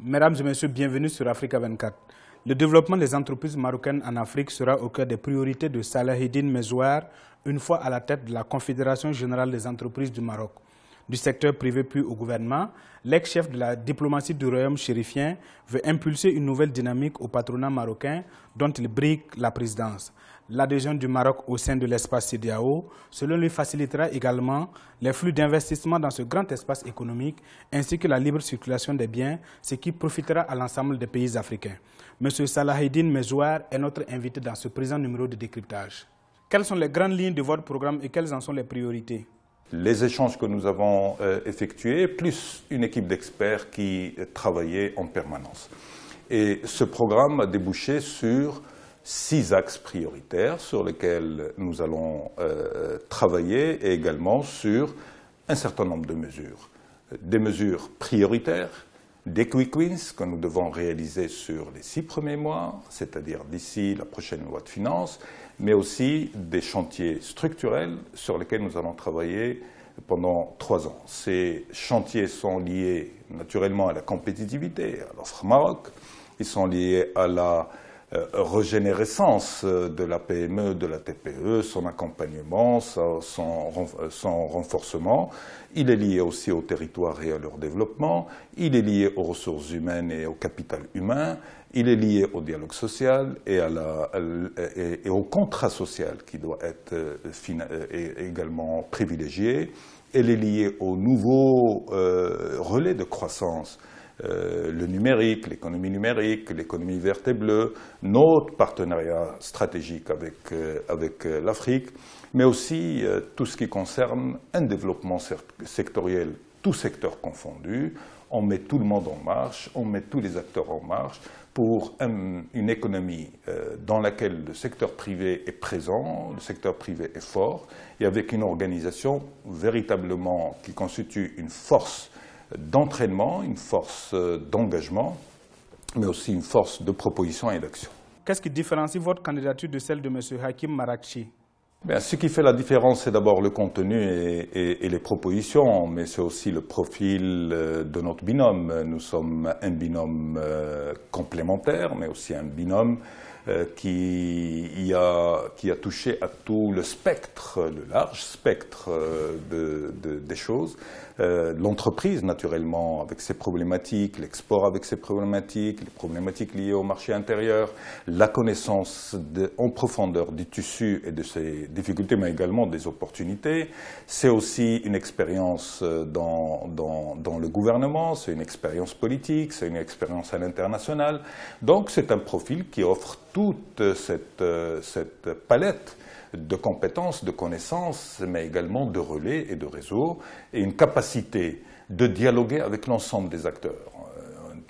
Mesdames et messieurs, bienvenue sur Africa 24. Le développement des entreprises marocaines en Afrique sera au cœur des priorités de Salaheddine Mezouar, une fois à la tête de la Confédération générale des entreprises du Maroc. Du secteur privé puis au gouvernement, l'ex-chef de la diplomatie du royaume chérifien veut impulser une nouvelle dynamique au patronat marocain dont il brigue la présidence. L'adhésion du Maroc au sein de l'espace CEDEAO, selon lui, facilitera également les flux d'investissement dans ce grand espace économique ainsi que la libre circulation des biens, ce qui profitera à l'ensemble des pays africains. M. Salaheddine Mezouar est notre invité dans ce présent numéro de décryptage. Quelles sont les grandes lignes de votre programme et quelles en sont les priorités? Les échanges que nous avons effectués, plus une équipe d'experts qui travaillait en permanence. Et ce programme a débouché sur 6 axes prioritaires sur lesquels nous allons travailler et également sur un certain nombre de mesures. Des mesures prioritaires, des quick wins que nous devons réaliser sur les 6 premiers mois, c'est-à-dire d'ici la prochaine loi de finances, mais aussi des chantiers structurels sur lesquels nous allons travailler pendant 3 ans. Ces chantiers sont liés naturellement à la compétitivité, à l'offre Maroc, ils sont liés à la régénérescence de la PME, de la TPE, son accompagnement, son renforcement. Il est lié aussi au territoire et à leur développement. Il est lié aux ressources humaines et au capital humain. Il est lié au dialogue social et, et au contrat social qui doit être également privilégié. Il est lié aux nouveaux relais de croissance. Le numérique, l'économie verte et bleue, notre partenariat stratégique avec l'Afrique, mais aussi tout ce qui concerne un développement sectoriel, tout secteur confondu. On met tout le monde en marche, on met tous les acteurs en marche pour une économie dans laquelle le secteur privé est présent, le secteur privé est fort, et avec une organisation véritablement qui constitue une force d'entraînement, une force d'engagement, mais aussi une force de proposition et d'action. Qu'est-ce qui différencie votre candidature de celle de M. Hakim Marakchi? Ce qui fait la différence, c'est d'abord le contenu et les propositions, mais c'est aussi le profil de notre binôme. Nous sommes un binôme complémentaire, mais aussi un binôme qui a touché à tout le spectre, le large spectre des choses. L'entreprise, naturellement, avec ses problématiques, l'export avec ses problématiques, les problématiques liées au marché intérieur, la connaissance en profondeur du tissu et de ses difficultés, mais également des opportunités. C'est aussi une expérience dans le gouvernement, c'est une expérience politique, c'est une expérience à l'international. Donc c'est un profil qui offre toute cette palette de compétences, de connaissances, mais également de relais et de réseaux, et une capacité de dialoguer avec l'ensemble des acteurs.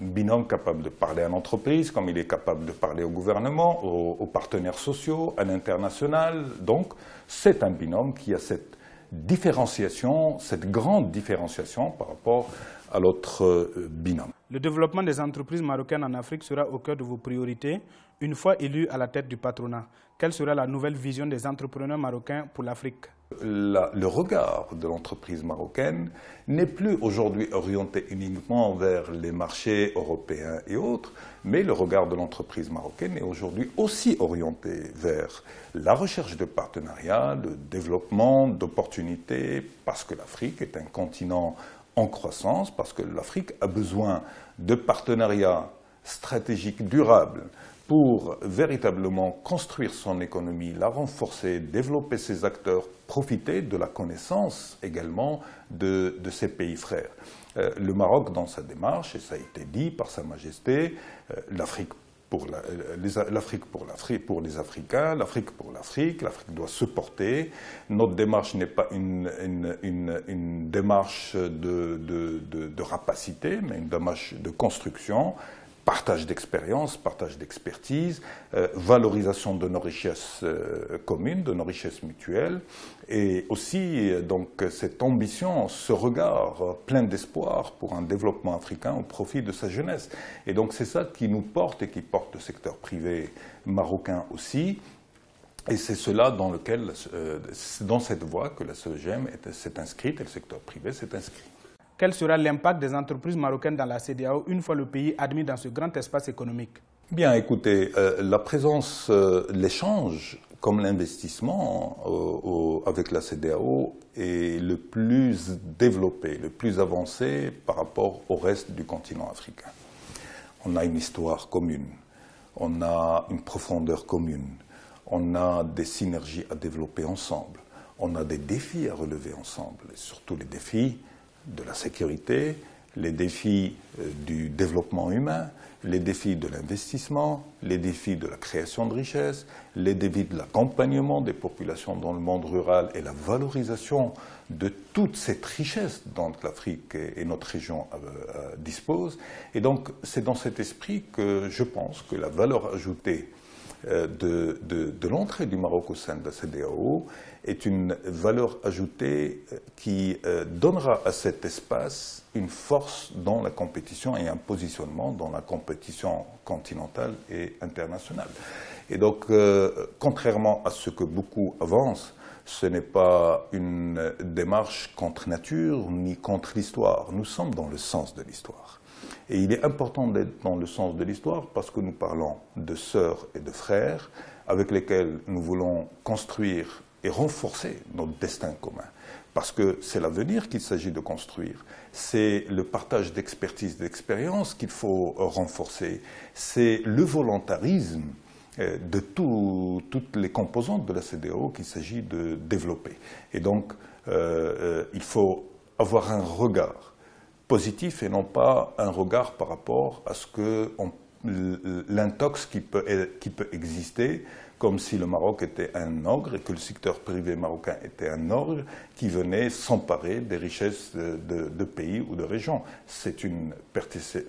Un binôme capable de parler à l'entreprise, comme il est capable de parler au gouvernement, aux partenaires sociaux, à l'international. Donc, c'est un binôme qui a cette différenciation, cette grande différenciation par rapport à l'autre binôme. Le développement des entreprises marocaines en Afrique sera au cœur de vos priorités, une fois élu à la tête du patronat. Quelle sera la nouvelle vision des entrepreneurs marocains pour l'Afrique? Le regard de l'entreprise marocaine n'est plus aujourd'hui orienté uniquement vers les marchés européens et autres, mais le regard de l'entreprise marocaine est aujourd'hui aussi orienté vers la recherche de partenariats, de développement, d'opportunités, parce que l'Afrique est un continent en croissance, parce que l'Afrique a besoin de partenariats stratégiques durables pour véritablement construire son économie, la renforcer, développer ses acteurs, profiter de la connaissance également de ses pays frères. Le Maroc, dans sa démarche, et ça a été dit par Sa Majesté, l'Afrique pour les Africains, l'Afrique pour l'Afrique, l'Afrique doit se porter. Notre démarche n'est pas une démarche de rapacité, mais une démarche de construction, partage d'expérience, partage d'expertise, valorisation de nos richesses communes, de nos richesses mutuelles, et aussi donc cette ambition, ce regard plein d'espoir pour un développement africain au profit de sa jeunesse. Et donc c'est ça qui nous porte et qui porte le secteur privé marocain aussi. Et c'est cela dans cette voie que la SOGEM s'est inscrite et le secteur privé s'est inscrit. Quel sera l'impact des entreprises marocaines dans la CEDEAO une fois le pays admis dans ce grand espace économique? Bien, écoutez, la présence, l'échange comme l'investissement avec la CEDEAO est le plus développé, le plus avancé par rapport au reste du continent africain. On a une histoire commune, on a une profondeur commune, on a des synergies à développer ensemble, on a des défis à relever ensemble, et surtout les défis de la sécurité, les défis du développement humain, les défis de l'investissement, les défis de la création de richesses, les défis de l'accompagnement des populations dans le monde rural et la valorisation de toute cette richesse dont l'Afrique et notre région disposent. Et donc, c'est dans cet esprit que je pense que la valeur ajoutée de l'entrée du Maroc au sein de la CEDEAO est une valeur ajoutée qui donnera à cet espace une force dans la compétition et un positionnement dans la compétition continentale et internationale. Et donc, contrairement à ce que beaucoup avancent, ce n'est pas une démarche contre nature ni contre l'histoire. Nous sommes dans le sens de l'histoire. Et il est important d'être dans le sens de l'histoire parce que nous parlons de sœurs et de frères avec lesquels nous voulons construire et renforcer notre destin commun. Parce que c'est l'avenir qu'il s'agit de construire. C'est le partage d'expertise, d'expérience qu'il faut renforcer. C'est le volontarisme de toutes les composantes de la CEDEAO qu'il s'agit de développer. Et donc, il faut avoir un regard positif et non pas un regard par rapport à ce que l'intox qui peut exister, comme si le Maroc était un ogre et que le secteur privé marocain était un ogre qui venait s'emparer des richesses de pays ou de régions. C'est une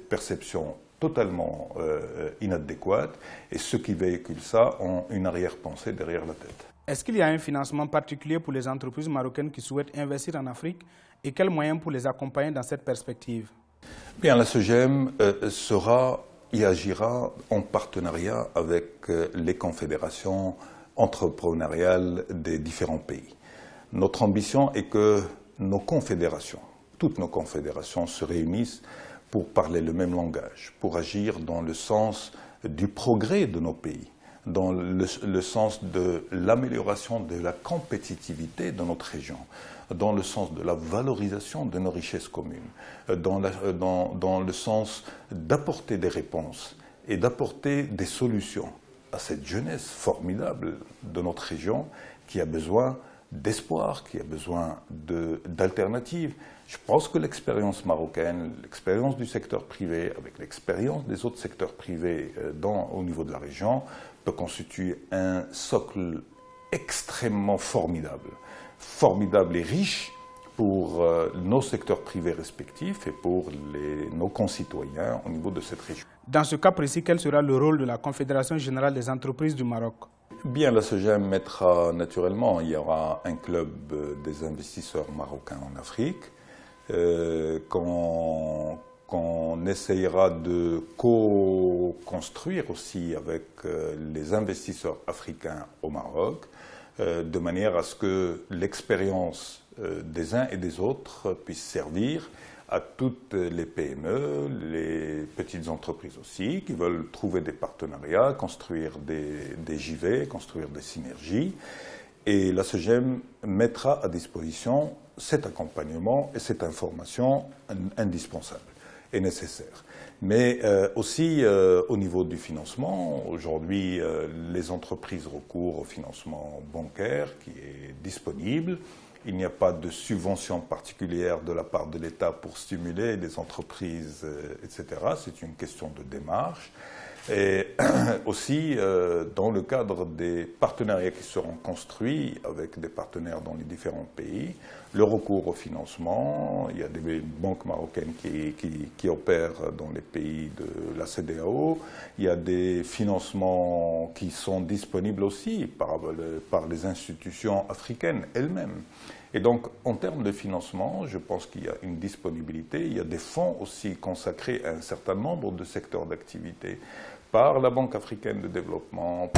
perception totalement inadéquate et ceux qui véhiculent ça ont une arrière-pensée derrière la tête. Est-ce qu'il y a un financement particulier pour les entreprises marocaines qui souhaitent investir en Afrique et quels moyens pour les accompagner dans cette perspective? Bien, la SOGEM sera et agira en partenariat avec les confédérations entrepreneuriales des différents pays. Notre ambition est que nos confédérations, toutes nos confédérations se réunissent pour parler le même langage, pour agir dans le sens du progrès de nos pays, dans le sens de l'amélioration de la compétitivité de notre région, dans le sens de la valorisation de nos richesses communes, dans le sens d'apporter des réponses et d'apporter des solutions à cette jeunesse formidable de notre région qui a besoin d'espoir, qui a besoin d'alternatives. Je pense que l'expérience marocaine, l'expérience du secteur privé, avec l'expérience des autres secteurs privés au niveau de la région, peut constituer un socle extrêmement formidable et riche pour nos secteurs privés respectifs et pour nos concitoyens au niveau de cette région. Dans ce cas précis, quel sera le rôle de la Confédération générale des entreprises du Maroc? Bien, la SOGEM mettra naturellement, il y aura un club des investisseurs marocains en Afrique qu'on essayera de co-construire aussi avec les investisseurs africains au Maroc, de manière à ce que l'expérience des uns et des autres puisse servir à toutes les PME, les petites entreprises aussi, qui veulent trouver des partenariats, construire des JV, construire des synergies. Et la SOGEM mettra à disposition cet accompagnement et cette information indispensable et nécessaire. Mais aussi au niveau du financement, aujourd'hui les entreprises recourent au financement bancaire qui est disponible. Il n'y a pas de subvention particulière de la part de l'État pour stimuler les entreprises, etc. C'est une question de démarche. Et aussi, dans le cadre des partenariats qui seront construits avec des partenaires dans les différents pays, le recours au financement, il y a des banques marocaines qui opèrent dans les pays de la CEDEAO, il y a des financements qui sont disponibles aussi par les institutions africaines elles-mêmes. Et donc, en termes de financement, je pense qu'il y a une disponibilité. Il y a des fonds aussi consacrés à un certain nombre de secteurs d'activité par la Banque africaine de développement.